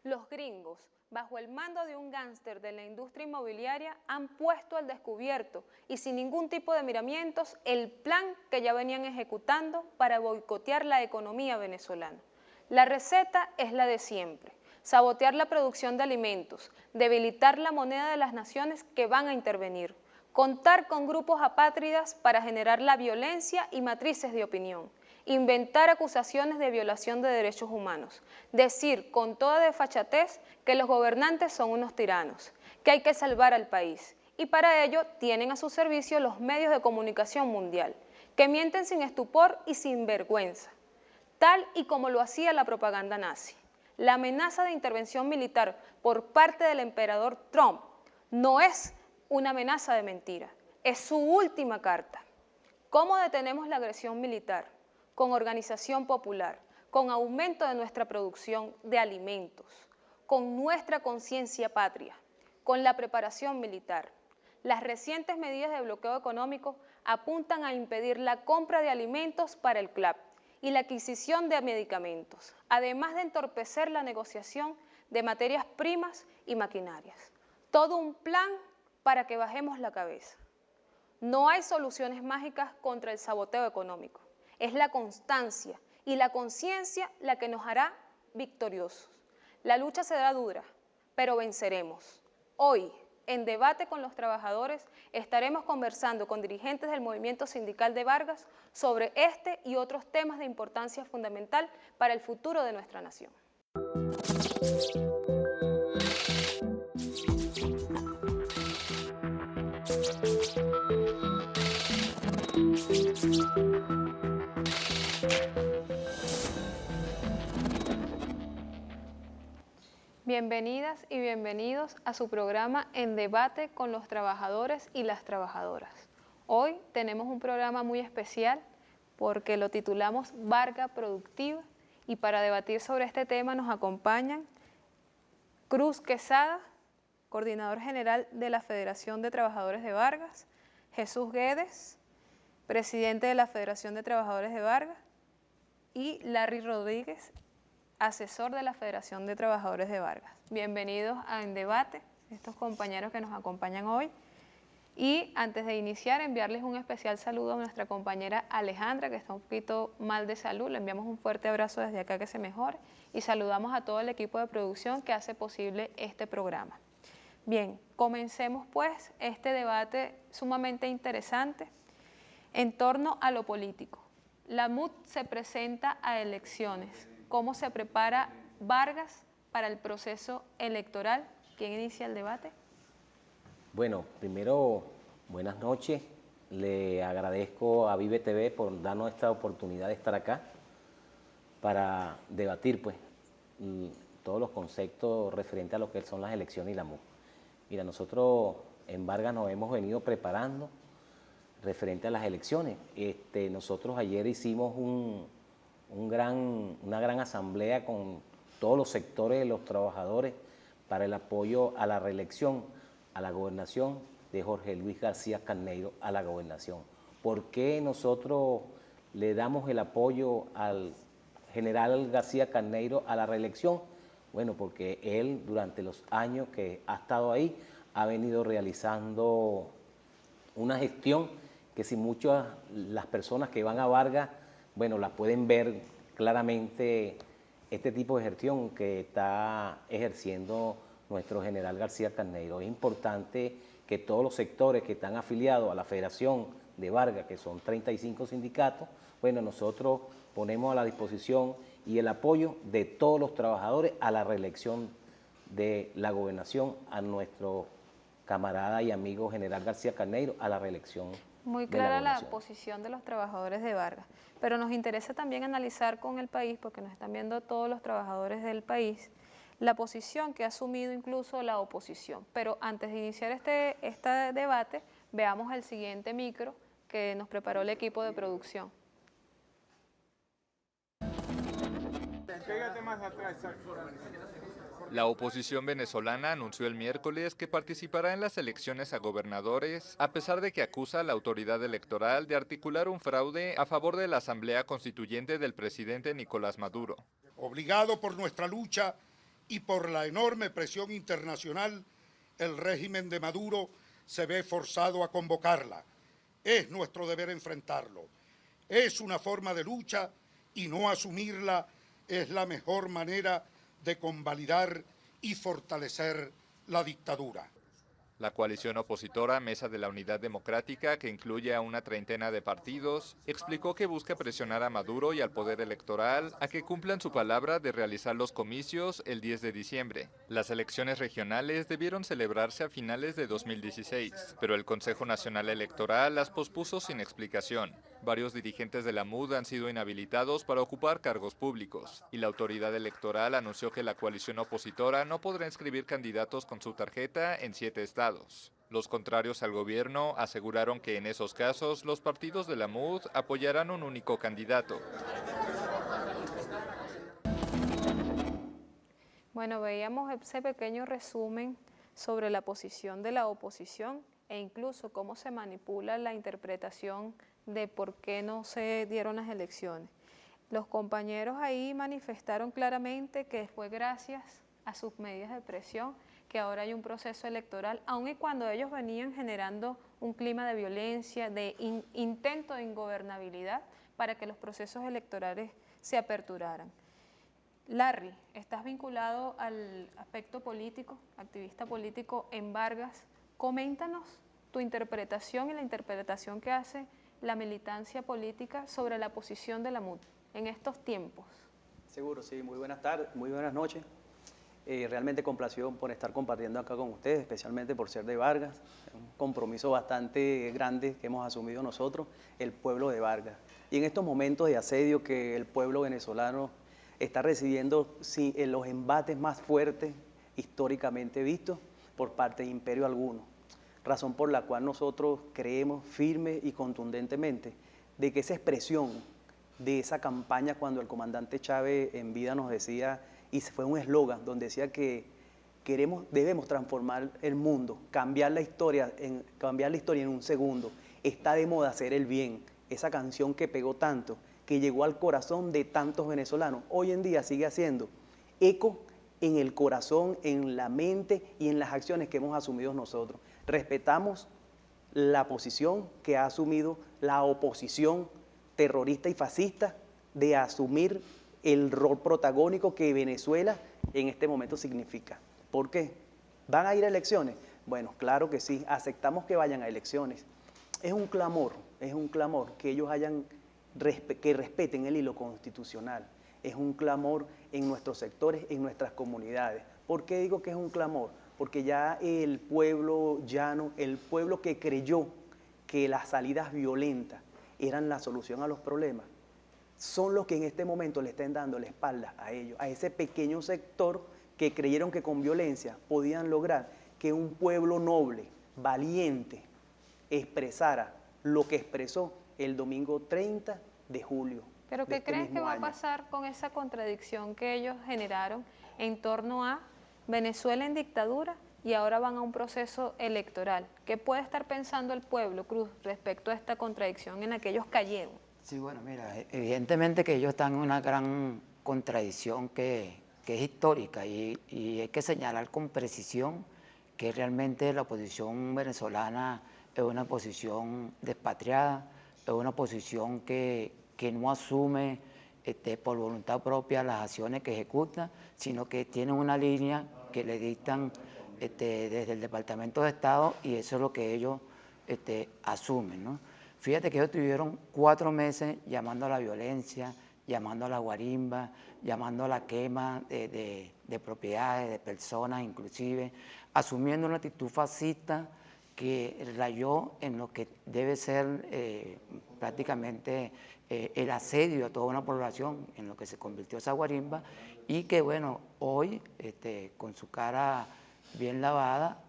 Los gringos, bajo el mando de un gángster de la industria inmobiliaria, han puesto al descubierto y sin ningún tipo de miramientos el plan que ya venían ejecutando para boicotear la economía venezolana. La receta es la de siempre: sabotear la producción de alimentos, debilitar la moneda de las naciones que van a intervenir, contar con grupos apátridas para generar la violencia y matrices de opinión, inventar acusaciones de violación de derechos humanos, decir con toda desfachatez que los gobernantes son unos tiranos, que hay que salvar al país, y para ello tienen a su servicio los medios de comunicación mundial, que mienten sin estupor y sin vergüenza, tal y como lo hacía la propaganda nazi. La amenaza de intervención militar por parte del emperador Trump no es una amenaza de mentira, es su última carta. ¿Cómo detenemos la agresión militar? Con organización popular, con aumento de nuestra producción de alimentos, con nuestra conciencia patria, con la preparación militar. Las recientes medidas de bloqueo económico apuntan a impedir la compra de alimentos para el CLAP y la adquisición de medicamentos, además de entorpecer la negociación de materias primas y maquinarias. Todo un plan para que bajemos la cabeza. No hay soluciones mágicas contra el saboteo económico. Es la constancia y la conciencia la que nos hará victoriosos. La lucha será dura, pero venceremos. Hoy, en Debate con los Trabajadores, estaremos conversando con dirigentes del movimiento sindical de Vargas sobre este y otros temas de importancia fundamental para el futuro de nuestra nación. Bienvenidas y bienvenidos a su programa En Debate con los Trabajadores y las Trabajadoras. Hoy tenemos un programa muy especial porque lo titulamos Vargas Productiva, y para debatir sobre este tema nos acompañan Cruz Quesada, coordinador general de la Federación de Trabajadores de Vargas; Jesús Guedes, presidente de la Federación de Trabajadores de Vargas; y Larry Rodríguez, asesor de la Federación de Trabajadores de Vargas. Bienvenidos a En Debate, estos compañeros que nos acompañan hoy. Y antes de iniciar, enviarles un especial saludo a nuestra compañera Alejandra, que está un poquito mal de salud. Le enviamos un fuerte abrazo desde acá, que se mejore, y saludamos a todo el equipo de producción que hace posible este programa. Bien, comencemos pues este debate sumamente interesante en torno a lo político. La MUT se presenta a elecciones. ¿Cómo se prepara Vargas para el proceso electoral? ¿Quién inicia el debate? Bueno, primero, buenas noches. Le agradezco a Vive TV por darnos esta oportunidad de estar acá para debatir pues todos los conceptos referentes a lo que son las elecciones y la MUT. Mira, nosotros en Vargas nos hemos venido preparando referente a las elecciones. Nosotros ayer hicimos una gran asamblea con todos los sectores de los trabajadores para el apoyo a la reelección, a la gobernación de Jorge Luis García Carneiro a la gobernación. ¿Por qué nosotros le damos el apoyo al general García Carneiro a la reelección? Bueno, porque él durante los años que ha estado ahí ha venido realizando una gestión que si muchas las personas que van a Vargas, bueno, la pueden ver claramente este tipo de gestión que está ejerciendo nuestro general García Carneiro. Es importante que todos los sectores que están afiliados a la Federación de Vargas, que son 35 sindicatos, bueno, nosotros ponemos a la disposición y el apoyo de todos los trabajadores a la reelección de la gobernación, a nuestro camarada y amigo general García Carneiro a la reelección. Muy clara la posición de los trabajadores de Vargas, pero nos interesa también analizar con el país, porque nos están viendo todos los trabajadores del país, la posición que ha asumido incluso la oposición. Pero antes de iniciar este debate, veamos el siguiente micro que nos preparó el equipo de producción. La oposición venezolana anunció el miércoles que participará en las elecciones a gobernadores, a pesar de que acusa a la autoridad electoral de articular un fraude a favor de la Asamblea Constituyente del presidente Nicolás Maduro. Obligado por nuestra lucha y por la enorme presión internacional, el régimen de Maduro se ve forzado a convocarla. Es nuestro deber enfrentarlo. Es una forma de lucha y no asumirla es la mejor manera de convalidar y fortalecer la dictadura. La coalición opositora Mesa de la Unidad Democrática, que incluye a una treintena de partidos, explicó que busca presionar a Maduro y al poder electoral a que cumplan su palabra de realizar los comicios el 10 de diciembre. Las elecciones regionales debieron celebrarse a finales de 2016, pero el Consejo Nacional Electoral las pospuso sin explicación. Varios dirigentes de la MUD han sido inhabilitados para ocupar cargos públicos, y la autoridad electoral anunció que la coalición opositora no podrá inscribir candidatos con su tarjeta en 7 estados. Los contrarios al gobierno aseguraron que en esos casos los partidos de la MUD apoyarán un único candidato. Bueno, veíamos ese pequeño resumen sobre la posición de la oposición e incluso cómo se manipula la interpretación de por qué no se dieron las elecciones. Los compañeros ahí manifestaron claramente que fue gracias a sus medidas de presión que ahora hay un proceso electoral, aun y cuando ellos venían generando un clima de violencia, de intento de ingobernabilidad para que los procesos electorales se aperturaran. Larry, estás vinculado al aspecto político, activista político en Vargas. Coméntanos tu interpretación y la interpretación que hace la militancia política sobre la posición de la MUD en estos tiempos. Seguro, sí. Muy buenas tardes, muy buenas noches. Realmente complacido por estar compartiendo acá con ustedes, especialmente por ser de Vargas. Es un compromiso bastante grande que hemos asumido nosotros, el pueblo de Vargas. Y en estos momentos de asedio que el pueblo venezolano está recibiendo los embates más fuertes históricamente vistos por parte de imperio alguno. Razón por la cual nosotros creemos firme y contundentemente de que esa expresión de esa campaña cuando el comandante Chávez en vida nos decía, y fue un eslogan donde decía que debemos transformar el mundo, cambiar la historia en un segundo. Está de moda hacer el bien. Esa canción que pegó tanto, que llegó al corazón de tantos venezolanos, hoy en día sigue haciendo eco en el corazón, en la mente y en las acciones que hemos asumido nosotros. Respetamos la posición que ha asumido la oposición terrorista y fascista de asumir el rol protagónico que Venezuela en este momento significa. ¿Por qué? ¿Van a ir a elecciones? Bueno, claro que sí, aceptamos que vayan a elecciones. Es un clamor que ellos que respeten el hilo constitucional. Es un clamor en nuestros sectores, en nuestras comunidades. ¿Por qué digo que es un clamor? Porque ya el pueblo llano, el pueblo que creyó que las salidas violentas eran la solución a los problemas, son los que en este momento le están dando la espalda a ellos, a ese pequeño sector que creyeron que con violencia podían lograr que un pueblo noble, valiente, expresara lo que expresó el domingo 30 de julio. ¿Pero qué crees que va a pasar con esa contradicción que ellos generaron en torno a Venezuela en dictadura y ahora van a un proceso electoral? ¿Qué puede estar pensando el pueblo, Cruz, respecto a esta contradicción en la que ellos cayeron? Sí, bueno, mira, evidentemente que ellos están en una gran contradicción que es histórica y hay que señalar con precisión que realmente la oposición venezolana es una oposición despatriada, es una oposición que no asume por voluntad propia las acciones que ejecuta, sino que tiene una línea que le dictan desde el Departamento de Estado y eso es lo que ellos asumen, ¿no? Fíjate que ellos tuvieron 4 meses llamando a la violencia, llamando a la guarimba, llamando a la quema de propiedades, de personas inclusive, asumiendo una actitud fascista que rayó en lo que debe ser prácticamente el asedio a toda una población, en lo que se convirtió esa guarimba, y que bueno, hoy con su cara bien lavada,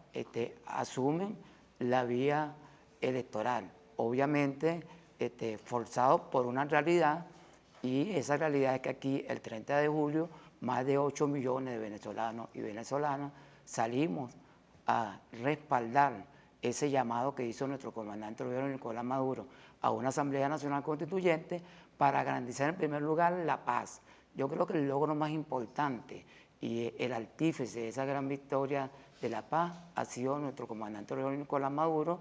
asumen la vía electoral. Obviamente forzado por una realidad, y esa realidad es que aquí el 30 de julio más de 8 millones de venezolanos y venezolanas salimos a respaldar ese llamado que hizo nuestro comandante del gobierno Nicolás Maduro a una Asamblea Nacional Constituyente para garantizar en primer lugar la paz. Yo creo que el logro más importante y el artífice de esa gran victoria de la paz ha sido nuestro comandante Nicolás Maduro,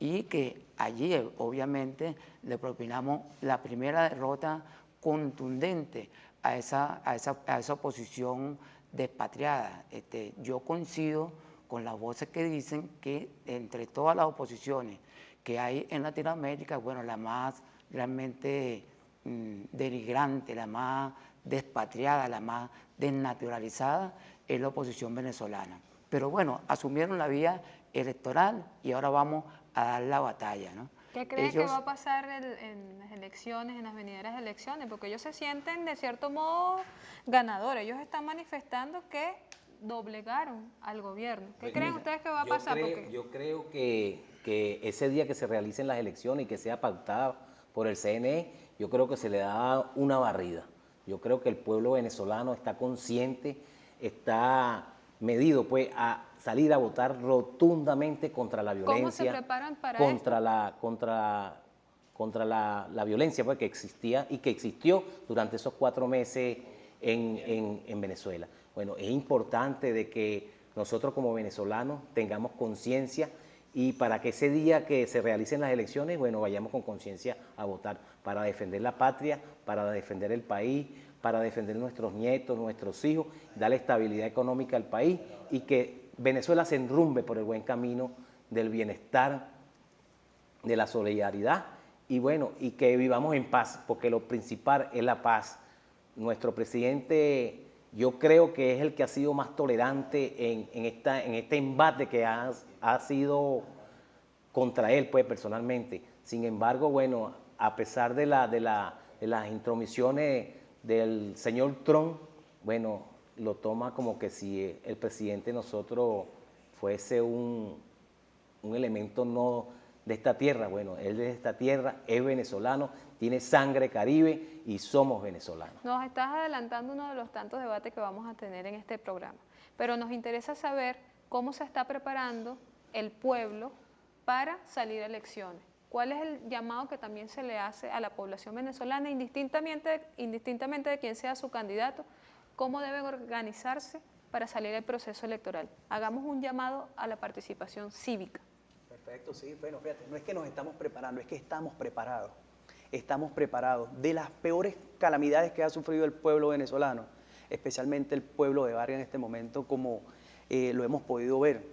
y que allí obviamente le propinamos la primera derrota contundente a esa oposición despatriada. Yo coincido con las voces que dicen que entre todas las oposiciones que hay en Latinoamérica, bueno, la más realmente denigrante, la más despatriada, la más desnaturalizada es la oposición venezolana. Pero bueno, asumieron la vía electoral y ahora vamos a dar la batalla, ¿no? ¿Qué creen que va a pasar en las elecciones, en las venideras elecciones? Porque ellos se sienten de cierto modo ganadores. Ellos están manifestando que doblegaron al gobierno. ¿Qué creen ustedes que va a pasar? Yo creo que ese día que se realicen las elecciones y que sea pactada por el CNE, yo creo que se le da una barrida. Yo creo que el pueblo venezolano está consciente, está medido pues a salir a votar rotundamente contra la violencia. ¿Cómo se preparan para contra la violencia pues, que existía y que existió durante esos 4 meses en Venezuela? Bueno, es importante de que nosotros como venezolanos tengamos conciencia y para que ese día que se realicen las elecciones, bueno, vayamos con conciencia a votar para defender la patria, para defender el país, para defender nuestros nietos, nuestros hijos, darle estabilidad económica al país y que Venezuela se enrumbe por el buen camino del bienestar, de la solidaridad y bueno, y que vivamos en paz, porque lo principal es la paz. Nuestro presidente, yo creo que es el que ha sido más tolerante en este embate que ha sido contra él, pues, personalmente. Sin embargo, bueno, a pesar de las intromisiones del señor Trump, bueno, lo toma como que si el presidente de nosotros fuese un elemento no de esta tierra. Bueno, él es de esta tierra, es venezolano, tiene sangre caribe y somos venezolanos. Nos estás adelantando uno de los tantos debates que vamos a tener en este programa, pero nos interesa saber cómo se está preparando el pueblo para salir a elecciones. ¿Cuál es el llamado que también se le hace a la población venezolana, indistintamente de quién sea su candidato? ¿Cómo deben organizarse para salir al proceso electoral? Hagamos un llamado a la participación cívica. Perfecto, sí, bueno, fíjate, no es que nos estamos preparando, es que estamos preparados. Estamos preparados. De las peores calamidades que ha sufrido el pueblo venezolano, especialmente el pueblo de Vargas en este momento, como lo hemos podido ver.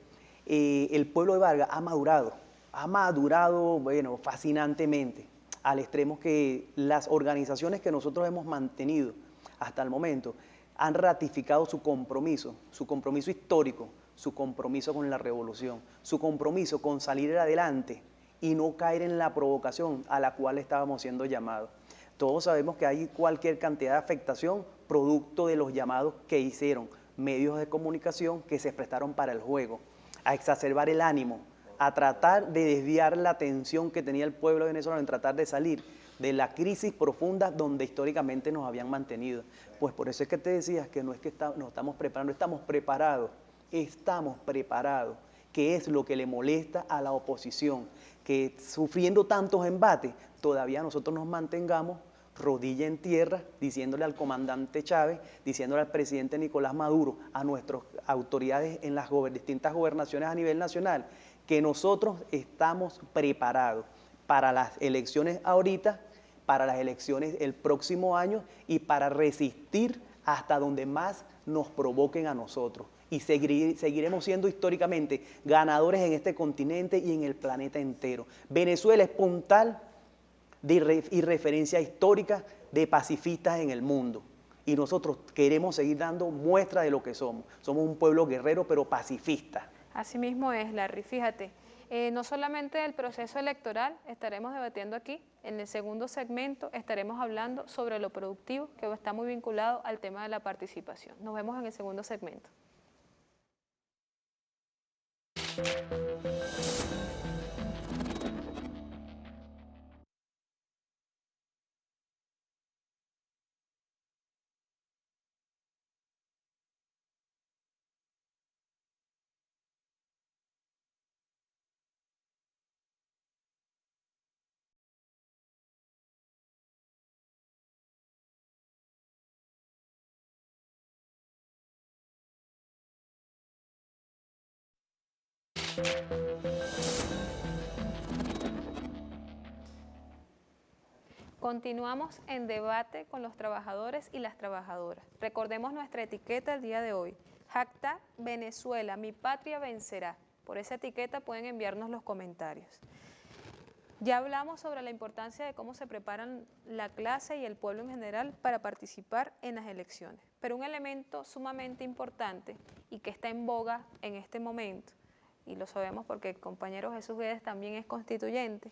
El pueblo de Vargas ha madurado, bueno, fascinantemente, al extremo que las organizaciones que nosotros hemos mantenido hasta el momento han ratificado su compromiso histórico, su compromiso con la revolución, su compromiso con salir adelante y no caer en la provocación a la cual estábamos siendo llamados. Todos sabemos que hay cualquier cantidad de afectación producto de los llamados que hicieron medios de comunicación que se prestaron para el juego, a exacerbar el ánimo, a tratar de desviar la atención que tenía el pueblo venezolano en tratar de salir de la crisis profunda donde históricamente nos habían mantenido. Pues por eso es que te decías que no es que nos estamos preparando, estamos preparados, que es lo que le molesta a la oposición, que sufriendo tantos embates, todavía nosotros nos mantengamos rodilla en tierra, diciéndole al comandante Chávez, diciéndole al presidente Nicolás Maduro, a nuestras autoridades en las distintas gobernaciones a nivel nacional, que nosotros estamos preparados para las elecciones ahorita, para las elecciones el próximo año y para resistir hasta donde más nos provoquen a nosotros. Y seguiremos siendo históricamente ganadores en este continente y en el planeta entero. Venezuela es puntal y referencia histórica de pacifistas en el mundo. Y nosotros queremos seguir dando muestra de lo que somos. Somos un pueblo guerrero, pero pacifista. Así mismo es, Larry. Fíjate, no solamente el proceso electoral estaremos debatiendo aquí, en el segundo segmento estaremos hablando sobre lo productivo, que está muy vinculado al tema de la participación. Nos vemos en el segundo segmento. Continuamos en debate con los trabajadores y las trabajadoras. Recordemos nuestra etiqueta el día de hoy. #Venezuela, mi patria vencerá. Por esa etiqueta pueden enviarnos los comentarios. Ya hablamos sobre la importancia de cómo se preparan la clase y el pueblo en general para participar en las elecciones. Pero un elemento sumamente importante y que está en boga en este momento, y lo sabemos porque el compañero Jesús Guedes también es constituyente,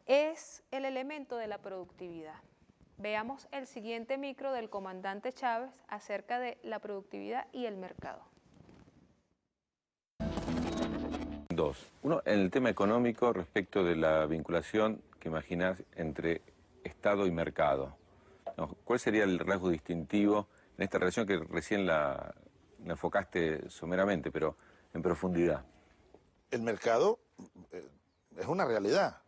es el elemento de la productividad. Veamos el siguiente micro del comandante Chávez acerca de la productividad y el mercado. Dos. Uno, en el tema económico, respecto de la vinculación que imaginás entre Estado y mercado. ¿No? ¿Cuál sería el rasgo distintivo en esta relación que recién la enfocaste someramente, pero en profundidad? El mercado es una realidad.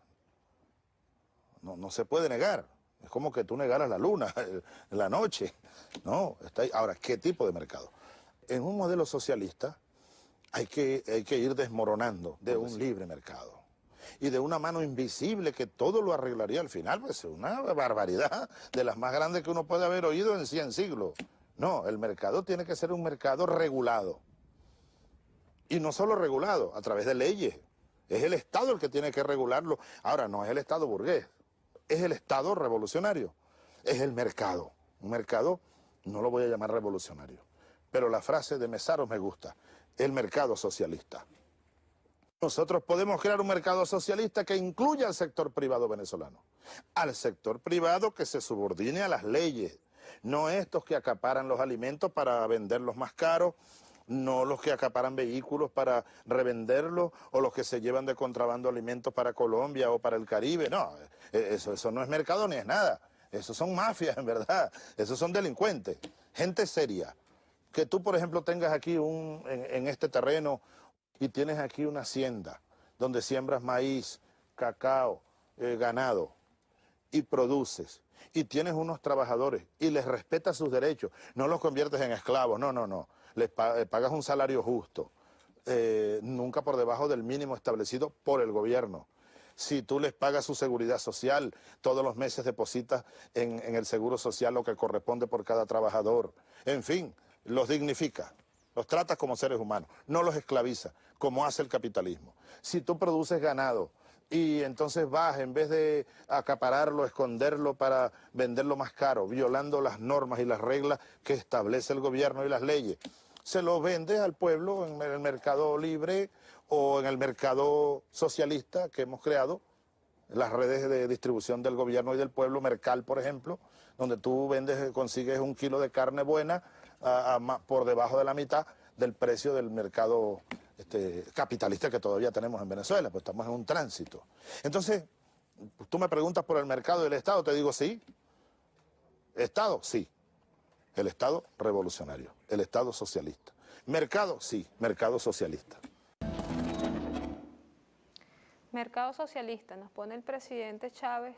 No se puede negar. Es como que tú negaras la luna en la noche. No, está ahí. Ahora, ¿qué tipo de mercado? En un modelo socialista hay que ir desmoronando de un libre mercado y de una mano invisible que todo lo arreglaría al final, pues una barbaridad de las más grandes que uno puede haber oído en 100 siglos. No, el mercado tiene que ser un mercado regulado. Y no solo regulado, a través de leyes. Es el Estado el que tiene que regularlo. Ahora, no es el Estado burgués, es el Estado revolucionario. Es el mercado. Un mercado, no lo voy a llamar revolucionario, pero la frase de Mesaro me gusta. El mercado socialista. Nosotros podemos crear un mercado socialista que incluya al sector privado venezolano. Al sector privado que se subordine a las leyes. No estos que acaparan los alimentos para venderlos más caros, no los que acaparan vehículos para revenderlos, o los que se llevan de contrabando alimentos para Colombia o para el Caribe. No, eso no es mercado ni es nada. Esos son mafias, en verdad. Esos son delincuentes. Gente seria. Que tú, por ejemplo, tengas aquí en este terreno y tienes aquí una hacienda donde siembras maíz, cacao, ganado y produces y tienes unos trabajadores y les respetas sus derechos, no los conviertes en esclavos, no, les pagas un salario justo, nunca por debajo del mínimo establecido por el gobierno. Si tú les pagas su seguridad social, todos los meses depositas en el seguro social lo que corresponde por cada trabajador, en fin, los dignifica, los tratas como seres humanos, no los esclaviza, como hace el capitalismo. Si tú produces ganado y entonces vas, en vez de acapararlo, esconderlo para venderlo más caro, violando las normas y las reglas que establece el gobierno y las leyes, se lo vendes al pueblo en el mercado libre o en el mercado socialista que hemos creado, las redes de distribución del gobierno y del pueblo, Mercal, por ejemplo, donde tú consigues un kilo de carne buena por debajo de la mitad del precio del mercado capitalista que todavía tenemos en Venezuela, pues estamos en un tránsito. Entonces, tú me preguntas por el mercado y el Estado, te digo sí. Estado, sí. El Estado revolucionario, el Estado socialista. Mercado, sí, mercado socialista. Mercado socialista, nos pone el presidente Chávez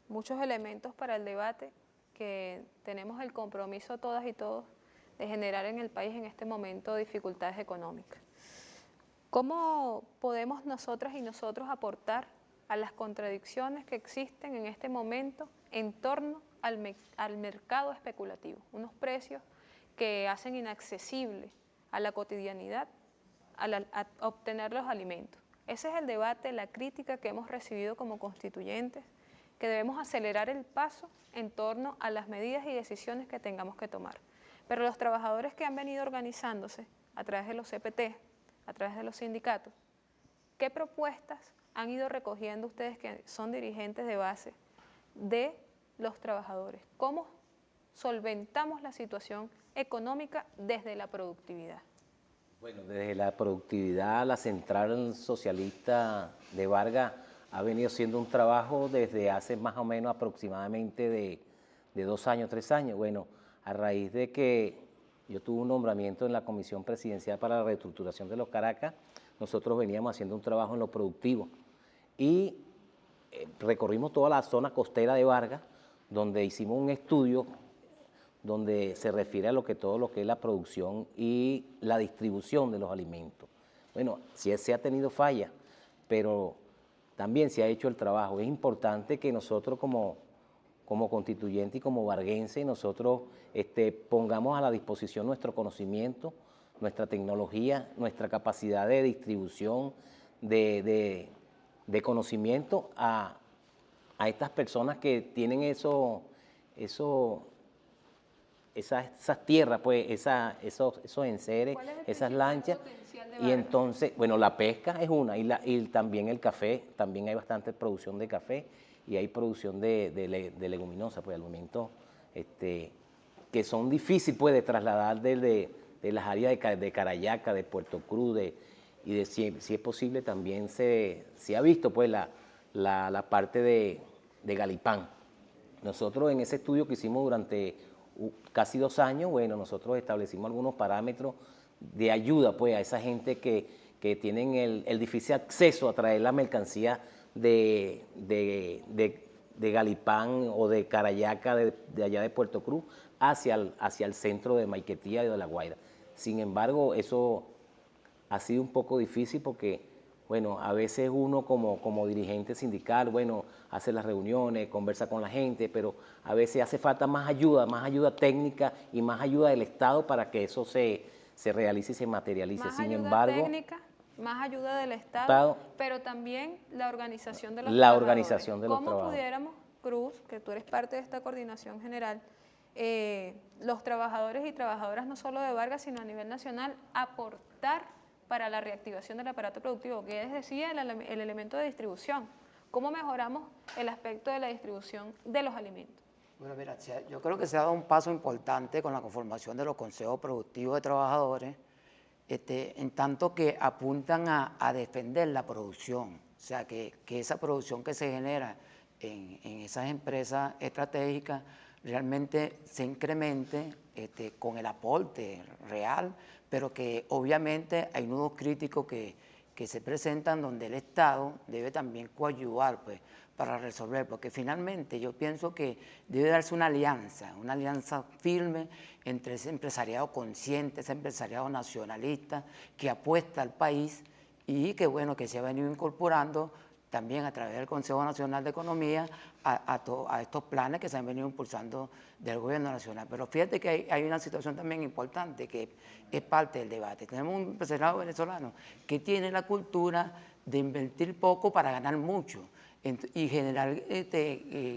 muchos elementos para el debate que tenemos el compromiso todas y todos de generar en el país en este momento dificultades económicas. ¿Cómo podemos nosotras y nosotros aportar a las contradicciones que existen en este momento en torno al mercado especulativo? Unos precios que hacen inaccesible a la cotidianidad a obtener los alimentos. Ese es el debate, la crítica que hemos recibido como constituyentes, que debemos acelerar el paso en torno a las medidas y decisiones que tengamos que tomar. Pero los trabajadores que han venido organizándose a través de los CPT, a través de los sindicatos, ¿qué propuestas han ido recogiendo ustedes que son dirigentes de base de los trabajadores? ¿Cómo solventamos la situación económica desde la productividad? Bueno, desde la productividad, la Central Socialista de Vargas ha venido haciendo un trabajo desde hace más o menos aproximadamente de 2 años, 3 años. Bueno, a raíz de que yo tuve un nombramiento en la Comisión Presidencial para la Reestructuración de los Caracas, nosotros veníamos haciendo un trabajo en lo productivo y recorrimos toda la zona costera de Vargas, donde hicimos un estudio donde se refiere a todo lo que es la producción y la distribución de los alimentos. Bueno, sí se ha tenido fallas, pero también se ha hecho el trabajo. Es importante que nosotros como constituyente y como varguense, nosotros pongamos a la disposición nuestro conocimiento, nuestra tecnología, nuestra capacidad de distribución de conocimiento a estas personas que tienen esas tierras, pues, esos enseres, esas lanchas. Y entonces, bueno, la pesca es una, y también el café, también hay bastante producción de café y hay producción de leguminosas, pues alimentos que son difíciles, pues, de trasladar de las áreas de Carayaca, de Puerto Cruz, si es posible también se ha visto, pues, la parte de Galipán. Nosotros en ese estudio que hicimos durante casi 2 años, bueno, nosotros establecimos algunos parámetros de ayuda, pues, a esa gente que tienen el difícil acceso a traer la mercancía de Galipán o de Carayaca, de allá de Puerto Cruz, hacia el centro de Maiquetía y de La Guaira. Sin embargo, eso ha sido un poco difícil porque, bueno, a veces uno como dirigente sindical, bueno, hace las reuniones, conversa con la gente, pero a veces hace falta más ayuda técnica y más ayuda del Estado para que eso se realice y se materialice. Más Sin ayuda embargo, técnica, más ayuda del Estado, pero también la organización de los trabajadores. La organización de los ¿Cómo trabajadores. pudiéramos, Cruz, que tú eres parte de esta coordinación general, los trabajadores y trabajadoras no solo de Vargas, sino a nivel nacional, aportar para la reactivación del aparato productivo, que es decir, el elemento de distribución? ¿Cómo mejoramos el aspecto de la distribución de los alimentos? Bueno, mira, yo creo que se ha dado un paso importante con la conformación de los consejos productivos de trabajadores, en tanto que apuntan a defender la producción, o sea, que esa producción que se genera en esas empresas estratégicas realmente se incremente con el aporte real, pero que obviamente hay nudos críticos que se presentan donde el Estado debe también coadyuvar, pues, para resolver, porque finalmente yo pienso que debe darse una alianza firme entre ese empresariado consciente, ese empresariado nacionalista que apuesta al país y que, bueno, que se ha venido incorporando también a través del Consejo Nacional de Economía a estos planes que se han venido impulsando del gobierno nacional. Pero fíjate que hay una situación también importante que es parte del debate. Tenemos un empresariado venezolano que tiene la cultura de invertir poco para ganar mucho y generar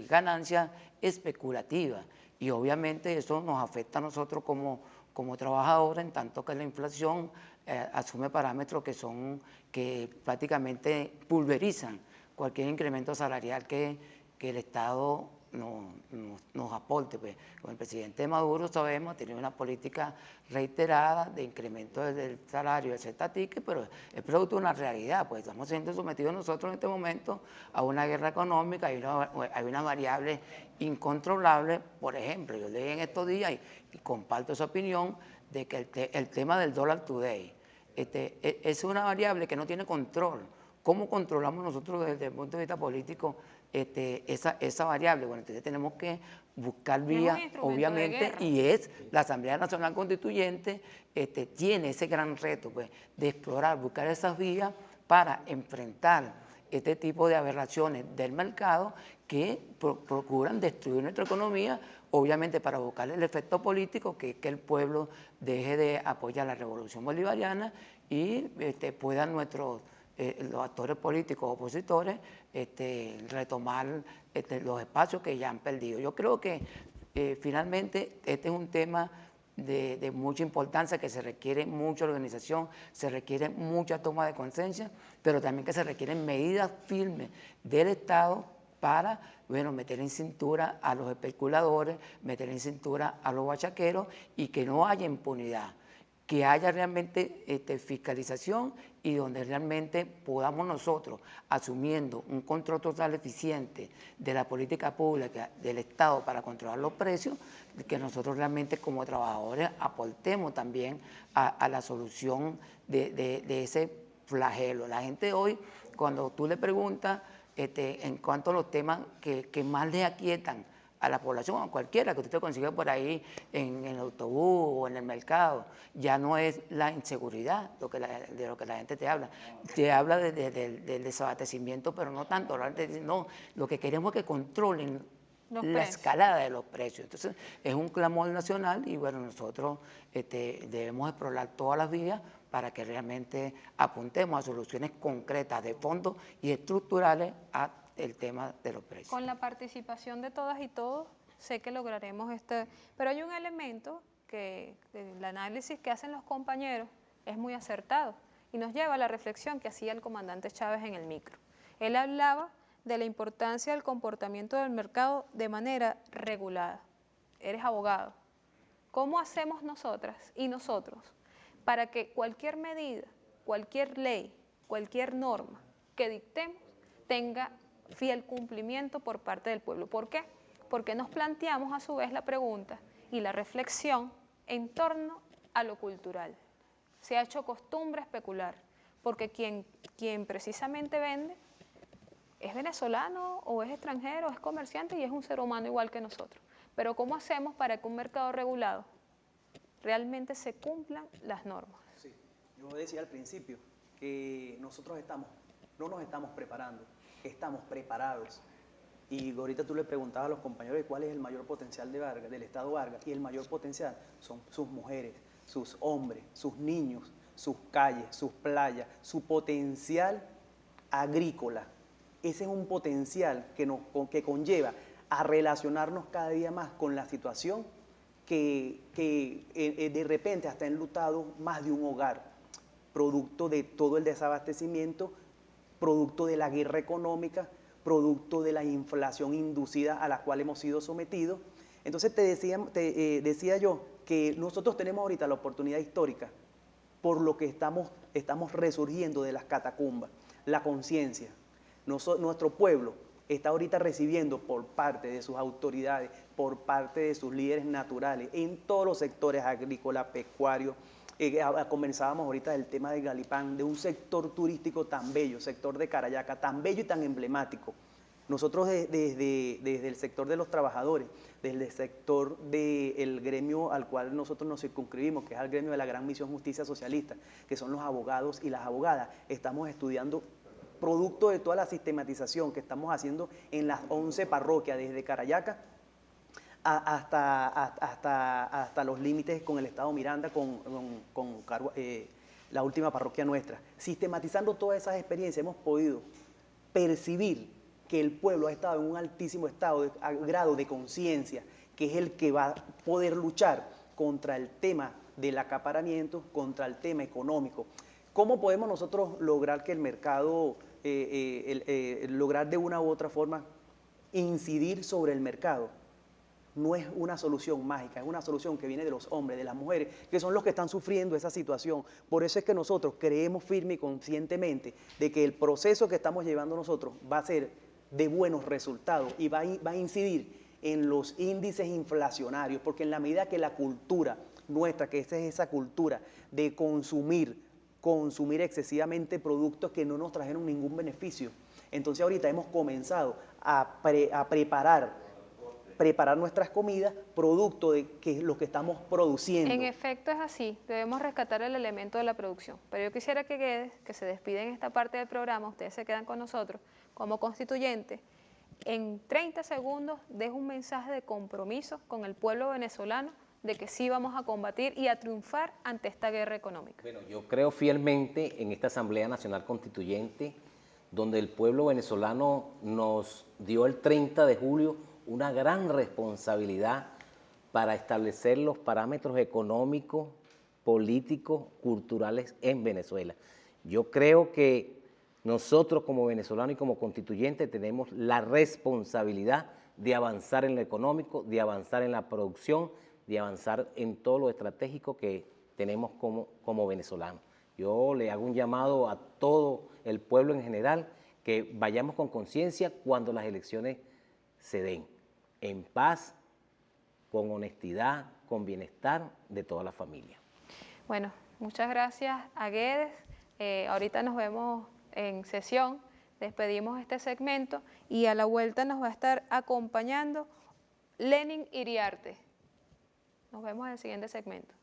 ganancias especulativas. Y obviamente eso nos afecta a nosotros como trabajadores, en tanto que la inflación asume parámetros que prácticamente pulverizan cualquier incremento salarial que el Estado nos aporte. Pues, con el presidente Maduro sabemos, ha tenido una política reiterada de incremento del salario, etcétera, pero es producto de una realidad, pues estamos siendo sometidos nosotros en este momento a una guerra económica, hay una variable incontrolable. Por ejemplo, yo leí en estos días y comparto esa opinión de que el tema del dólar today es una variable que no tiene control. ¿Cómo controlamos nosotros desde el punto de vista político esa variable? Bueno, entonces tenemos que buscar vías, obviamente, y es la Asamblea Nacional Constituyente tiene ese gran reto, pues, de explorar, buscar esas vías para enfrentar este tipo de aberraciones del mercado que procuran destruir nuestra economía, obviamente para buscar el efecto político, que es que el pueblo deje de apoyar la revolución bolivariana y puedan los actores políticos opositores retomar los espacios que ya han perdido. Yo creo que finalmente este es un tema de mucha importancia, que se requiere mucha organización, se requiere mucha toma de conciencia, pero también que se requieren medidas firmes del Estado para, bueno, meter en cintura a los especuladores, meter en cintura a los bachaqueros y que no haya impunidad, que haya realmente fiscalización y donde realmente podamos nosotros, asumiendo un control total eficiente de la política pública del Estado para controlar los precios, que nosotros realmente como trabajadores aportemos también a la solución de ese flagelo. La gente hoy, cuando tú le preguntas en cuanto a los temas que más le aquietan a la población, a cualquiera que usted consiga por ahí en el autobús o en el mercado. Ya no es la inseguridad de lo que la gente te habla. Te habla del desabastecimiento, pero no tanto. No, lo que queremos es que controlen la escalada de los precios. Entonces, es un clamor nacional y bueno, nosotros debemos explorar todas las vías para que realmente apuntemos a soluciones concretas de fondo y estructurales al tema de los precios. Con la participación de todas y todos, sé que lograremos pero hay un elemento que el análisis que hacen los compañeros es muy acertado y nos lleva a la reflexión que hacía el comandante Chávez en el micro. Él hablaba de la importancia del comportamiento del mercado de manera regulada. Eres abogado. ¿Cómo hacemos nosotras y nosotros para que cualquier medida, cualquier ley, cualquier norma que dictemos tenga fiel cumplimiento por parte del pueblo? ¿Por qué? Porque nos planteamos a su vez la pregunta y la reflexión en torno a lo cultural. Se ha hecho costumbre especular, porque quien precisamente vende es venezolano o es extranjero, es comerciante y es un ser humano igual que nosotros. Pero ¿cómo hacemos para que un mercado regulado realmente se cumplan las normas? Sí, yo decía al principio que nosotros no nos estamos preparando, estamos preparados. Y ahorita tú le preguntabas a los compañeros de cuál es el mayor potencial de Vargas, del Estado Vargas, y el mayor potencial son sus mujeres, sus hombres, sus niños, sus calles, sus playas, su potencial agrícola. Ese es un potencial que conlleva a relacionarnos cada día más con la situación que de repente hasta enlutado más de un hogar, producto de todo el desabastecimiento, producto de la guerra económica, producto de la inflación inducida a la cual hemos sido sometidos. Entonces te decía yo que nosotros tenemos ahorita la oportunidad histórica por lo que estamos resurgiendo de las catacumbas, la conciencia. Nuestro pueblo está ahorita recibiendo por parte de sus autoridades, por parte de sus líderes naturales, en todos los sectores agrícola, pecuario. Comenzábamos ahorita del tema de Galipán, de un sector turístico tan bello, sector de Carayaca, tan bello y tan emblemático. Nosotros desde el sector de los trabajadores, desde el sector del gremio al cual nosotros nos circunscribimos, que es el gremio de la Gran Misión Justicia Socialista, que son los abogados y las abogadas, estamos estudiando producto de toda la sistematización que estamos haciendo en las 11 parroquias, desde Carayaca hasta los límites con el Estado Miranda, con la última parroquia nuestra. Sistematizando todas esas experiencias hemos podido percibir que el pueblo ha estado en un altísimo grado de conciencia, que es el que va a poder luchar contra el tema del acaparamiento, contra el tema económico. ¿Cómo podemos nosotros lograr que el mercado, lograr de una u otra forma incidir sobre el mercado? No es una solución mágica, es una solución que viene de los hombres, de las mujeres, que son los que están sufriendo esa situación. Por eso es que nosotros creemos firme y conscientemente de que el proceso que estamos llevando nosotros va a ser de buenos resultados y va a incidir en los índices inflacionarios, porque en la medida que la cultura nuestra, que esa es esa cultura de consumir excesivamente productos que no nos trajeron ningún beneficio. Entonces ahorita hemos comenzado a preparar nuestras comidas producto de lo que estamos produciendo. En efecto es así, debemos rescatar el elemento de la producción. Pero yo quisiera que se despide en esta parte del programa, ustedes se quedan con nosotros como constituyentes. En 30 segundos dejo un mensaje de compromiso con el pueblo venezolano de que sí vamos a combatir y a triunfar ante esta guerra económica. Bueno, yo creo fielmente en esta Asamblea Nacional Constituyente, donde el pueblo venezolano nos dio el 30 de julio una gran responsabilidad para establecer los parámetros económicos, políticos, culturales en Venezuela. Yo creo que nosotros como venezolanos y como constituyentes tenemos la responsabilidad de avanzar en lo económico, de avanzar en la producción, de avanzar en todo lo estratégico que tenemos como venezolanos. Yo le hago un llamado a todo el pueblo en general que vayamos con conciencia cuando las elecciones se den, en paz, con honestidad, con bienestar de toda la familia. Bueno, muchas gracias a Guedes. Ahorita nos vemos en sesión, despedimos este segmento y a la vuelta nos va a estar acompañando Lenin Iriarte. Nos vemos en el siguiente segmento.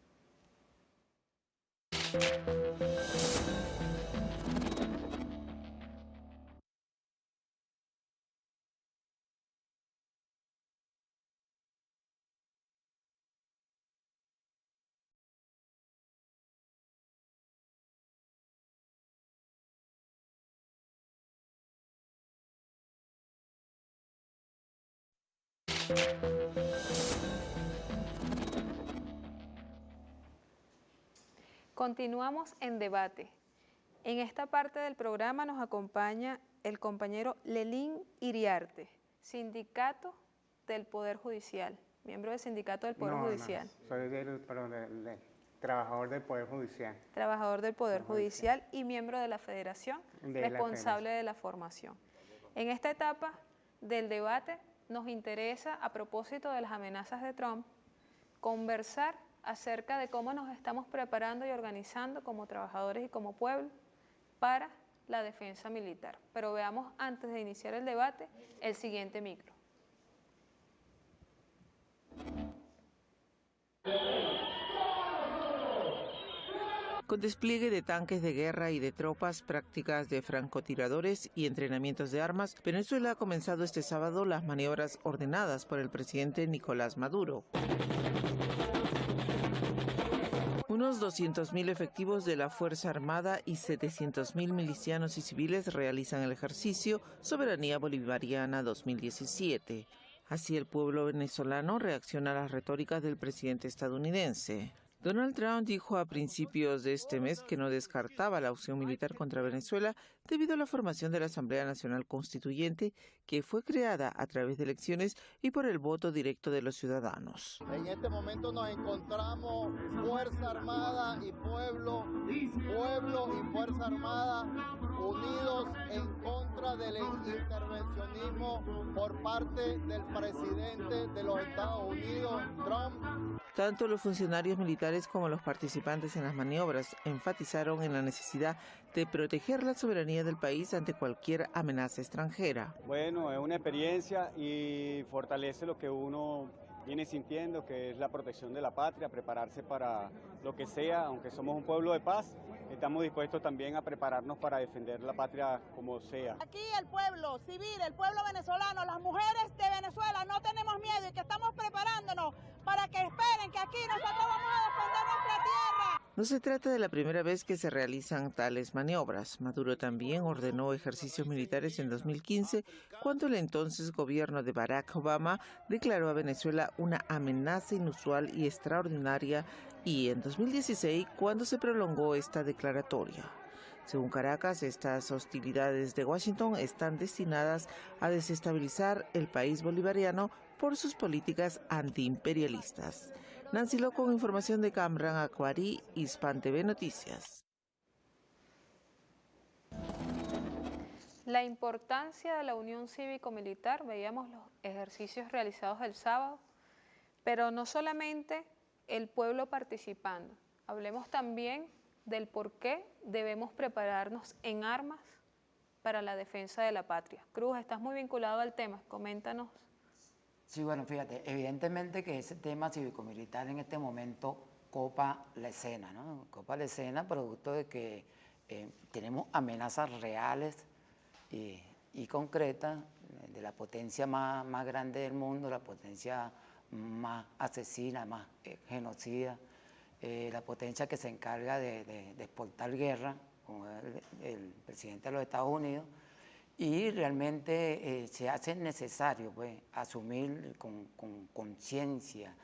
Continuamos en debate. En esta parte del programa nos acompaña el compañero Lenin Iriarte, Sindicato del Poder Judicial, miembro del Sindicato del Poder Judicial. No, soy del trabajador del Poder Judicial. Trabajador del Poder Judicial y miembro de la Federación, responsable de la formación. En esta etapa del debate nos interesa, a propósito de las amenazas de Trump, conversar acerca de cómo nos estamos preparando y organizando como trabajadores y como pueblo para la defensa militar. Pero veamos, antes de iniciar el debate, el siguiente micro. Con despliegue de tanques de guerra y de tropas, prácticas de francotiradores y entrenamientos de armas, Venezuela ha comenzado este sábado las maniobras ordenadas por el presidente Nicolás Maduro. Unos 200.000 efectivos de la Fuerza Armada y 700.000 milicianos y civiles realizan el ejercicio Soberanía Bolivariana 2017. Así el pueblo venezolano reacciona a las retóricas del presidente estadounidense. Donald Trump dijo a principios de este mes que no descartaba la opción militar contra Venezuela debido a la formación de la Asamblea Nacional Constituyente, que fue creada a través de elecciones y por el voto directo de los ciudadanos. En este momento nos encontramos Fuerza Armada y pueblo y Fuerza Armada unidos en contra del intervencionismo por parte del presidente de los Estados Unidos, Trump. Tanto los funcionarios militares como los participantes en las maniobras enfatizaron en la necesidad de proteger la soberanía del país ante cualquier amenaza extranjera. Bueno, es una experiencia y fortalece lo que uno viene sintiendo, que es la protección de la patria, prepararse para lo que sea, aunque somos un pueblo de paz, estamos dispuestos también a prepararnos para defender la patria como sea. Aquí el pueblo civil, el pueblo venezolano, las mujeres de Venezuela no tenemos miedo y que estamos preparándonos para que esperen que aquí nosotros vamos a defender nuestra tierra. No se trata de la primera vez que se realizan tales maniobras. Maduro también ordenó ejercicios militares en 2015, cuando el entonces gobierno de Barack Obama declaró a Venezuela una amenaza inusual y extraordinaria, y en 2016, cuando se prolongó esta declaratoria. Según Caracas, estas hostilidades de Washington están destinadas a desestabilizar el país bolivariano por sus políticas antiimperialistas. Nancy Lo con información de Camran Acuarí, Hispan TV Noticias. La importancia de la unión cívico-militar, veíamos los ejercicios realizados el sábado, pero no solamente el pueblo participando, hablemos también del por qué debemos prepararnos en armas para la defensa de la patria. Cruz, estás muy vinculado al tema, coméntanos. Sí, bueno, fíjate, evidentemente que ese tema cívico-militar en este momento copa la escena, ¿no? Copa la escena producto de que tenemos amenazas reales y concretas de la potencia más grande del mundo, la potencia más asesina, más genocida, la potencia que se encarga de exportar guerra, como el presidente de los Estados Unidos, y realmente se hace necesario pues, asumir con conciencia,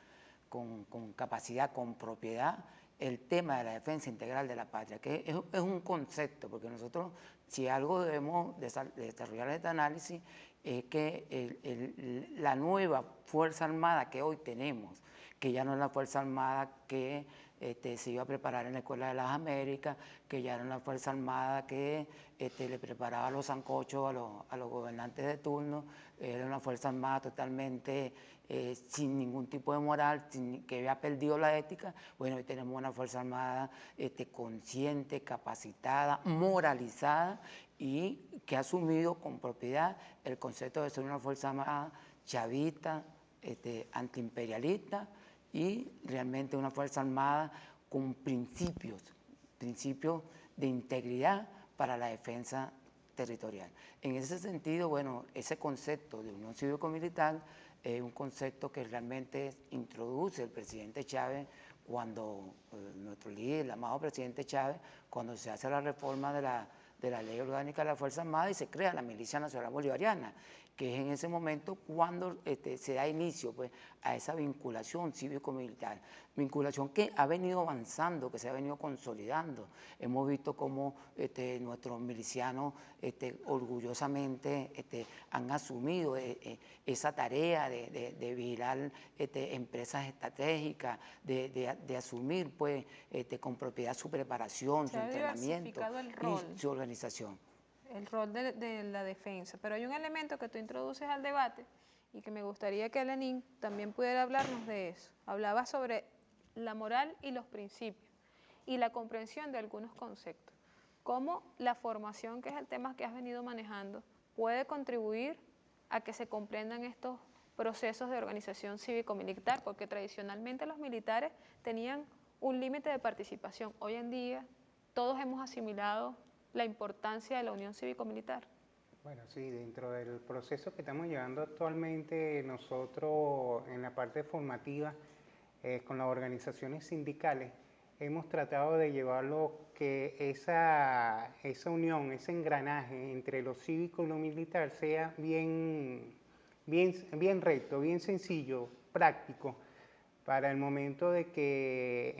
con capacidad, con propiedad, el tema de la defensa integral de la patria, que es un concepto, porque nosotros, si algo debemos desarrollar este análisis, es que la nueva Fuerza Armada que hoy tenemos, que ya no es la Fuerza Armada que se iba a preparar en la Escuela de las Américas, que ya era una Fuerza Armada que le preparaba los sancochos a los gobernantes de turno, era una Fuerza Armada totalmente sin ningún tipo de moral, que había perdido la ética. Bueno, hoy tenemos una Fuerza Armada consciente, capacitada, moralizada y que ha asumido con propiedad el concepto de ser una Fuerza Armada chavista, antiimperialista y realmente una Fuerza Armada con principios de integridad para la defensa territorial. En ese sentido, bueno, ese concepto de unión cívico-militar es un concepto que realmente introduce el presidente Chávez cuando nuestro líder, el amado presidente Chávez, cuando se hace la reforma de la Ley Orgánica de la Fuerza Armada y se crea la Milicia Nacional Bolivariana, que es en ese momento cuando se da inicio pues, a esa vinculación cívico-militar, vinculación que ha venido avanzando, que se ha venido consolidando. Hemos visto cómo nuestros milicianos orgullosamente han asumido esa tarea de vigilar empresas estratégicas, de asumir pues, con propiedad su preparación, su entrenamiento y su organización. El rol de la defensa. Pero hay un elemento que tú introduces al debate y que me gustaría que Lenín también pudiera hablarnos de eso. Hablaba sobre la moral y los principios y la comprensión de algunos conceptos. Cómo la formación, que es el tema que has venido manejando, puede contribuir a que se comprendan estos procesos de organización cívico-militar, porque tradicionalmente los militares tenían un límite de participación. Hoy en día todos hemos asimilado la importancia de la unión cívico-militar. Bueno, sí, dentro del proceso que estamos llevando actualmente nosotros en la parte formativa con las organizaciones sindicales, hemos tratado de llevarlo que esa unión, ese engranaje entre lo cívico y lo militar sea bien recto, bien sencillo, práctico, para el momento de que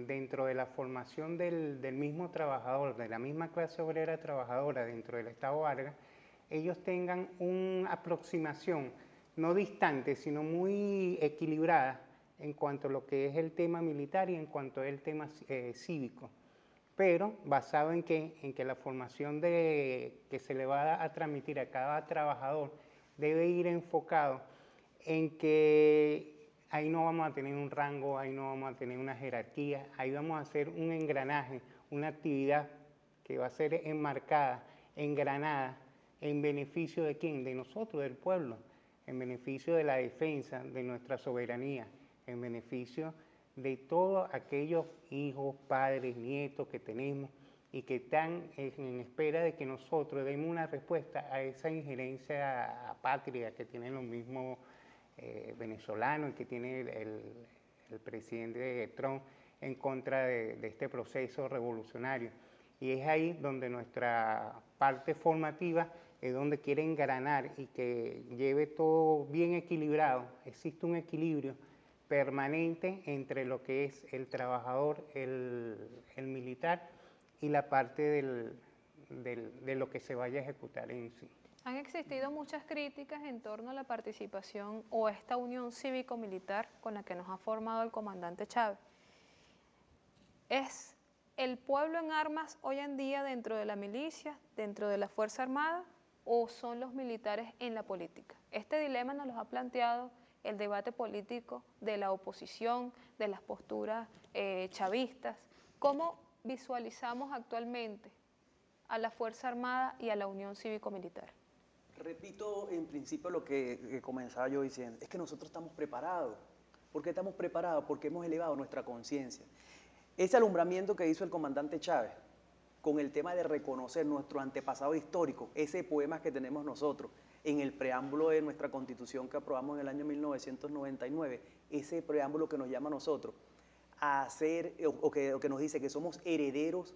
dentro de la formación del mismo trabajador, de la misma clase obrera trabajadora dentro del Estado Vargas, ellos tengan una aproximación no distante, sino muy equilibrada en cuanto a lo que es el tema militar y en cuanto al tema cívico, pero basado en que la formación que se le va a transmitir a cada trabajador debe ir enfocado en que ahí no vamos a tener un rango, ahí no vamos a tener una jerarquía, ahí vamos a hacer un engranaje, una actividad que va a ser enmarcada, engranada, en beneficio de ¿quién? De nosotros, del pueblo, en beneficio de la defensa de nuestra soberanía, en beneficio de todos aquellos hijos, padres, nietos que tenemos y que están en espera de que nosotros demos una respuesta a esa injerencia apátrida que tienen los mismos venezolanos y que tiene el presidente Trump en contra de este proceso revolucionario. Y es ahí donde nuestra parte formativa es donde quiere engranar y que lleve todo bien equilibrado. Existe un equilibrio permanente entre lo que es el trabajador, el militar y la parte de lo que se vaya a ejecutar en sí. Han existido muchas críticas en torno a la participación o esta unión cívico-militar con la que nos ha formado el comandante Chávez. ¿Es el pueblo en armas hoy en día dentro de la milicia, dentro de la Fuerza Armada, o son los militares en la política? Este dilema nos lo ha planteado el debate político de la oposición, de las posturas chavistas. ¿Cómo visualizamos actualmente a la Fuerza Armada y a la unión cívico-militar? Repito en principio lo que comenzaba yo diciendo, es que nosotros estamos preparados. ¿Por qué estamos preparados? Porque hemos elevado nuestra conciencia. Ese alumbramiento que hizo el comandante Chávez con el tema de reconocer nuestro antepasado histórico, ese poema que tenemos nosotros en el preámbulo de nuestra Constitución que aprobamos en el año 1999, ese preámbulo que nos llama a nosotros a hacer, o que nos dice que somos herederos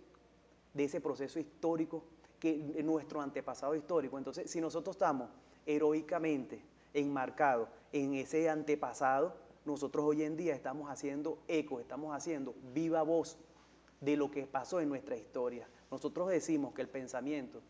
de ese proceso histórico, que nuestro antepasado histórico. Entonces, si nosotros estamos heroicamente enmarcados en ese antepasado, nosotros hoy en día estamos haciendo eco, estamos haciendo viva voz de lo que pasó en nuestra historia. Nosotros decimos que el pensamiento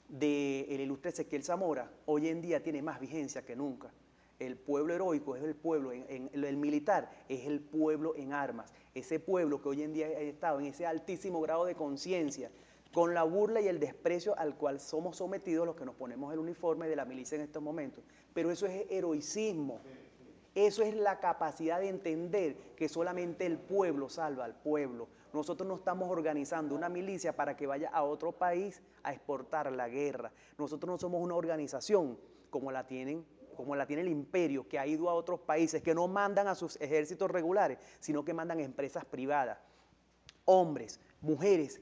del ilustre Ezequiel Zamora hoy en día tiene más vigencia que nunca. El pueblo heroico es el pueblo, el militar es el pueblo en armas, ese pueblo que hoy en día ha estado en ese altísimo grado de conciencia, con la burla y el desprecio al cual somos sometidos los que nos ponemos el uniforme de la milicia en estos momentos. Pero eso es heroicismo, eso es la capacidad de entender que solamente el pueblo salva al pueblo. Nosotros no estamos organizando una milicia para que vaya a otro país a exportar la guerra. Nosotros no somos una organización como la tienen como la tiene el imperio, que ha ido a otros países, que no mandan a sus ejércitos regulares, sino que mandan empresas privadas, hombres, mujeres,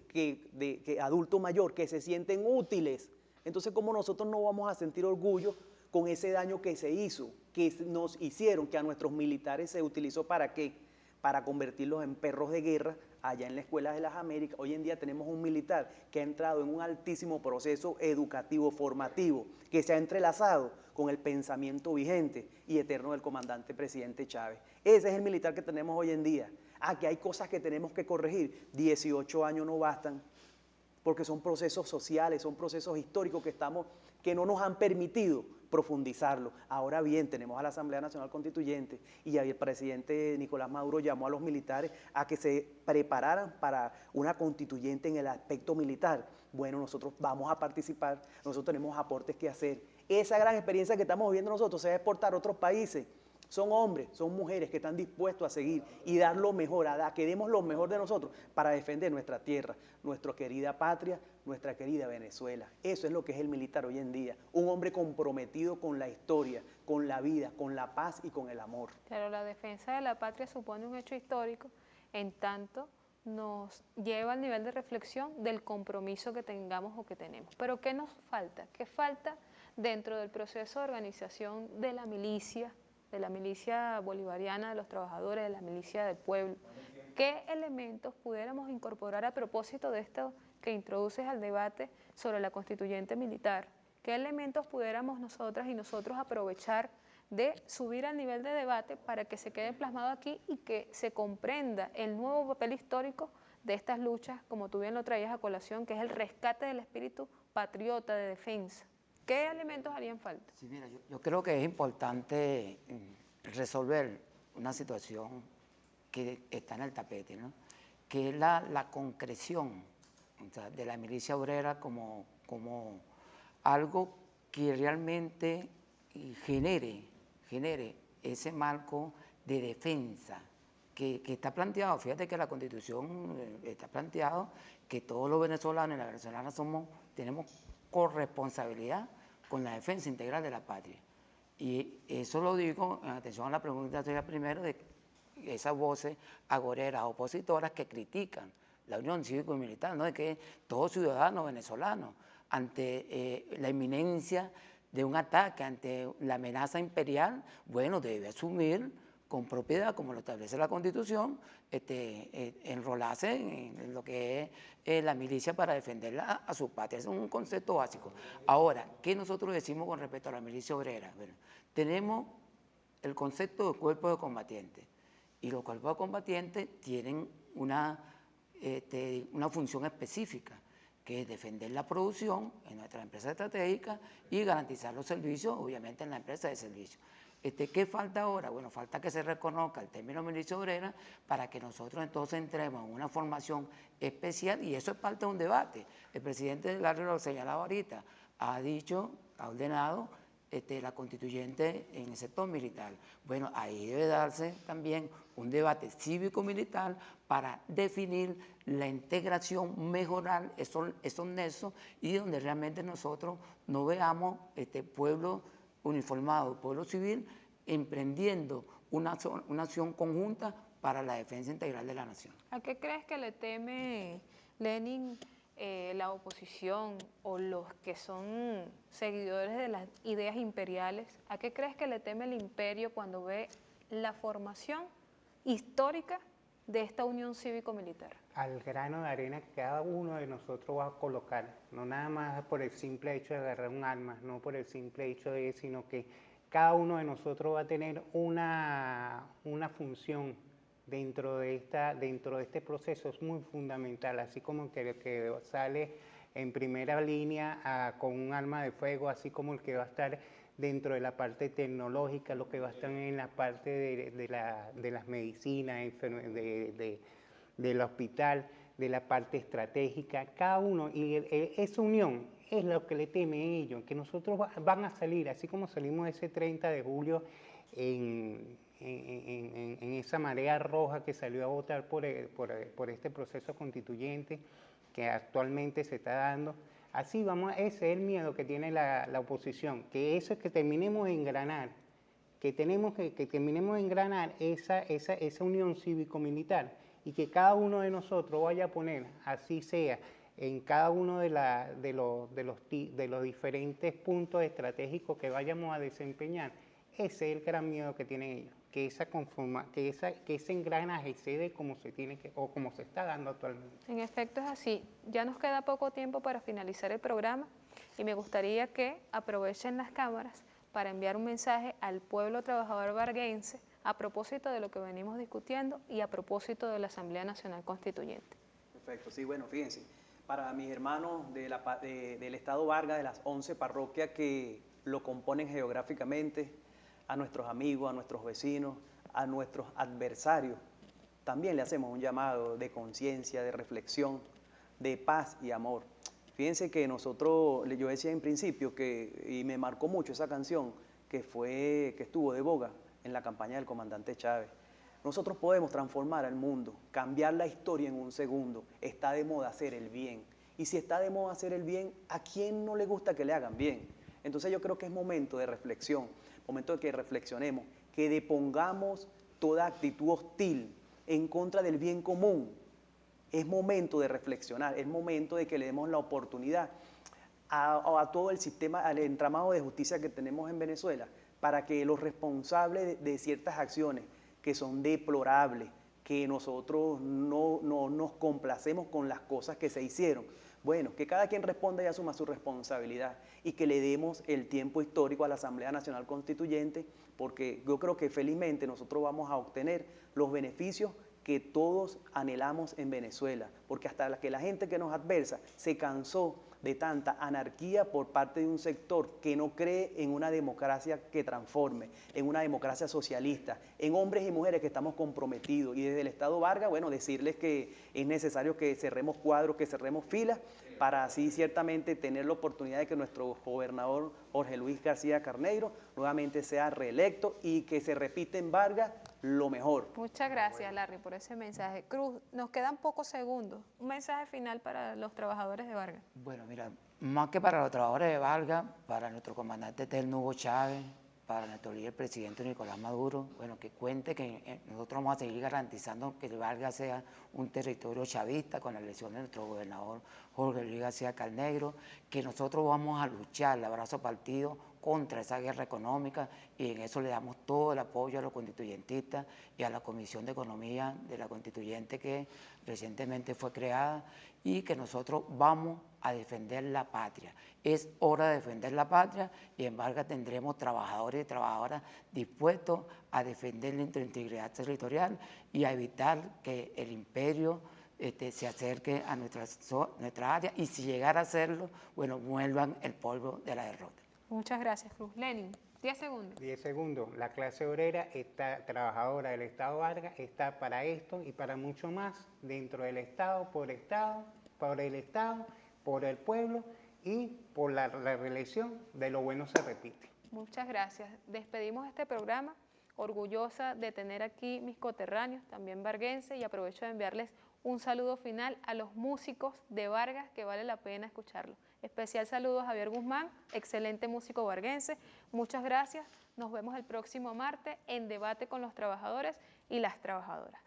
adulto mayor, que se sienten útiles. Entonces, ¿cómo nosotros no vamos a sentir orgullo con ese daño que se hizo, que nos hicieron, que a nuestros militares se utilizó para qué? Para convertirlos en perros de guerra allá en la Escuela de las Américas? Hoy en día tenemos un militar que ha entrado en un altísimo proceso educativo, formativo, que se ha entrelazado con el pensamiento vigente y eterno del comandante presidente Chávez. Ese es el militar que tenemos hoy en día. Que hay cosas que tenemos que corregir. 18 años no bastan, porque son procesos sociales, son procesos históricos que no nos han permitido profundizarlo. Ahora bien, tenemos a la Asamblea Nacional Constituyente y el presidente Nicolás Maduro llamó a los militares a que se prepararan para una constituyente en el aspecto militar. Bueno, nosotros vamos a participar, nosotros tenemos aportes que hacer. Esa gran experiencia que estamos viviendo nosotros se va a exportar a otros países. Son hombres, son mujeres que están dispuestos a seguir y dar lo mejor, que demos lo mejor de nosotros para defender nuestra tierra, nuestra querida patria, nuestra querida Venezuela. Eso es lo que es el militar hoy en día, un hombre comprometido con la historia, con la vida, con la paz y con el amor. Claro, la defensa de la patria supone un hecho histórico, en tanto nos lleva al nivel de reflexión del compromiso que tengamos o que tenemos. Pero ¿qué nos falta? ¿Qué falta dentro del proceso de organización de la milicia bolivariana de los trabajadores, de la milicia del pueblo? ¿Qué elementos pudiéramos incorporar a propósito de esto que introduces al debate sobre la constituyente militar? ¿Qué elementos pudiéramos nosotras y nosotros aprovechar de subir al nivel de debate para que se quede plasmado aquí y que se comprenda el nuevo papel histórico de estas luchas, como tú bien lo traías a colación, que es el rescate del espíritu patriota de defensa? ¿Qué elementos harían falta? Sí, mira, yo creo que es importante resolver una situación que está en el tapete, ¿no? Que es la concreción, o sea, de la milicia obrera como algo que realmente genere ese marco de defensa que está planteado. Fíjate que la Constitución está planteado que todos los venezolanos y las venezolanas tenemos corresponsabilidad con la defensa integral de la patria. Y eso lo digo en atención a la pregunta tuya primero de esas voces agoreras, opositoras que critican la unión cívico y militar, ¿no? De que todo ciudadano venezolano, ante la inminencia de un ataque, ante la amenaza imperial, bueno, debe asumir con propiedad, como lo establece la Constitución, enrolarse en lo que es la milicia para defender a su patria. Es un concepto básico. Ahora, ¿qué nosotros decimos con respecto a la milicia obrera? Bueno, tenemos el concepto de cuerpo de combatientes, y los cuerpos de combatientes tienen una función específica, que es defender la producción en nuestras empresas estratégicas y garantizar los servicios, obviamente, en la empresa de servicios. ¿Qué falta ahora? Bueno, falta que se reconozca el término milicia obrera para que nosotros entonces entremos en una formación especial, y eso es parte de un debate. El presidente Lario lo señalaba ahorita, ha ordenado la constituyente en el sector militar. Bueno, ahí debe darse también un debate cívico-militar para definir la integración, mejorar esos nexos, y donde realmente nosotros no veamos pueblo uniformado, pueblo civil, emprendiendo una acción conjunta para la defensa integral de la nación. ¿A qué crees que le teme, Lenin, la oposición o los que son seguidores de las ideas imperiales? ¿A qué crees que le teme el imperio cuando ve la formación histórica de esta unión cívico-militar? Al grano de arena que cada uno de nosotros va a colocar, no nada más por el simple hecho de agarrar un arma, no por el simple hecho de, sino que cada uno de nosotros va a tener una función dentro de este proceso. Es muy fundamental, así como el que sale en primera línea con un arma de fuego, así como el que va a estar dentro de la parte tecnológica, lo que va a estar en la parte de las medicinas, del hospital, de la parte estratégica, cada uno, y esa unión es lo que le teme a ellos, que nosotros van a salir, así como salimos ese 30 de julio en esa marea roja que salió a votar por este proceso constituyente que actualmente se está dando. Así ese es el miedo que tiene la oposición, que eso es que terminemos de engranar, que terminemos de engranar esa unión cívico-militar y que cada uno de nosotros vaya a poner, así sea, en cada uno de los diferentes puntos estratégicos que vayamos a desempeñar. Ese es el gran miedo que tienen ellos, que ese engranaje se dé como se tiene o como se está dando actualmente. En efecto es así. Ya nos queda poco tiempo para finalizar el programa y me gustaría que aprovechen las cámaras para enviar un mensaje al pueblo trabajador varguense a propósito de lo que venimos discutiendo y a propósito de la Asamblea Nacional Constituyente. Perfecto, sí, bueno, fíjense, para mis hermanos del Estado Vargas, de las 11 parroquias que lo componen geográficamente, a nuestros amigos, a nuestros vecinos, a nuestros adversarios, también le hacemos un llamado de conciencia, de reflexión, de paz y amor. Fíjense que nosotros, yo decía en principio y me marcó mucho esa canción que estuvo de boga en la campaña del comandante Chávez. Nosotros podemos transformar al mundo, cambiar la historia en un segundo. Está de moda hacer el bien. Y si está de moda hacer el bien, ¿a quién no le gusta que le hagan bien? Entonces yo creo que es momento de reflexión, momento de que reflexionemos, que depongamos toda actitud hostil en contra del bien común. Es momento de reflexionar, es momento de que le demos la oportunidad a todo el sistema, al entramado de justicia que tenemos en Venezuela, para que los responsables de ciertas acciones que son deplorables, que nosotros no nos complacemos con las cosas que se hicieron, bueno, que cada quien responda y asuma su responsabilidad y que le demos el tiempo histórico a la Asamblea Nacional Constituyente, porque yo creo que felizmente nosotros vamos a obtener los beneficios que todos anhelamos en Venezuela, porque hasta que la gente que nos adversa se cansó de tanta anarquía por parte de un sector que no cree en una democracia que transforme, en una democracia socialista, en hombres y mujeres que estamos comprometidos. Y desde el Estado Vargas, bueno, decirles que es necesario que cerremos cuadros, que cerremos filas, para así ciertamente tener la oportunidad de que nuestro gobernador Jorge Luis García Carneiro nuevamente sea reelecto y que se repita en Vargas lo mejor. Muchas gracias, Larry, por ese mensaje. Cruz, nos quedan pocos segundos. Un mensaje final para los trabajadores de Vargas. Bueno, mira, más que para los trabajadores de Vargas, para nuestro comandante eterno Hugo Chávez, para nuestro líder presidente Nicolás Maduro, bueno, que cuente que nosotros vamos a seguir garantizando que Vargas sea un territorio chavista con la elección de nuestro gobernador Jorge Luis García Carneiro, que nosotros vamos a luchar el abrazo partido contra esa guerra económica y en eso le damos todo el apoyo a los constituyentistas y a la Comisión de Economía de la Constituyente que recientemente fue creada y que nosotros vamos a defender la patria. Es hora de defender la patria y en Vargas tendremos trabajadores y trabajadoras dispuestos a defender nuestra integridad territorial y a evitar que el imperio se acerque a nuestra área y si llegara a hacerlo, bueno, vuelvan el polvo de la derrota. Muchas gracias, Cruz. Lenin, 10 segundos. 10 segundos. La clase obrera, trabajadora del Estado Vargas, está para esto y para mucho más dentro del Estado, por el Estado, por el pueblo y por la reelección. De lo bueno se repite. Muchas gracias. Despedimos este programa, orgullosa de tener aquí mis coterráneos, también varguenses, y aprovecho de enviarles un saludo final a los músicos de Vargas, que vale la pena escucharlo. Especial saludo a Javier Guzmán, excelente músico varguense. Muchas gracias. Nos vemos el próximo martes en Debate con los Trabajadores y las Trabajadoras.